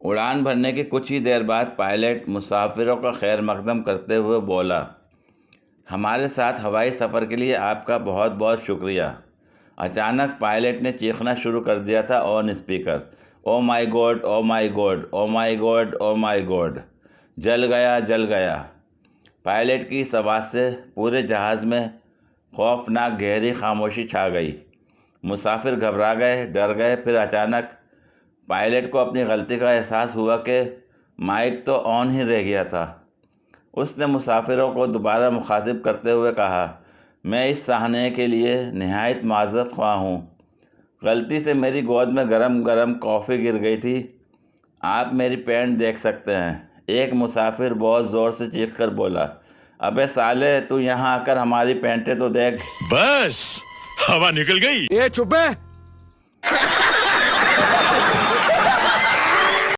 اڑان بھرنے کے کچھ ہی دیر بعد پائلٹ مسافروں کا خیر مقدم کرتے ہوئے بولا، ہمارے ساتھ ہوائی سفر کے لیے آپ کا بہت بہت شکریہ۔ اچانک پائلٹ نے چیخنا شروع کر دیا تھا آن اسپیکر، او مائی گاڈ، او مائی گاڈ، او مائی گاڈ، او مائی گاڈ، جل گیا، جل گیا۔ پائلٹ کی اس آواز سے پورے جہاز میں خوفناک گہری خاموشی چھا گئی۔ مسافر گھبرا گئے، ڈر گئے۔ پھر اچانک پائلٹ کو اپنی غلطی کا احساس ہوا کہ مائک تو آن ہی رہ گیا تھا۔ اس نے مسافروں کو دوبارہ مخاطب کرتے ہوئے کہا، میں اس سانحے کے لیے نہایت معذرت خواہ ہوں۔ غلطی سے میری گود میں گرم گرم کافی گر گئی تھی۔ آپ میری پینٹ دیکھ سکتے ہیں۔ ایک مسافر بہت زور سے چیخ کر بولا، ابے سالے، تو یہاں آ کر ہماری پینٹیں تو دیکھ۔ بس ہوا نکل گئی۔ چپ ہے۔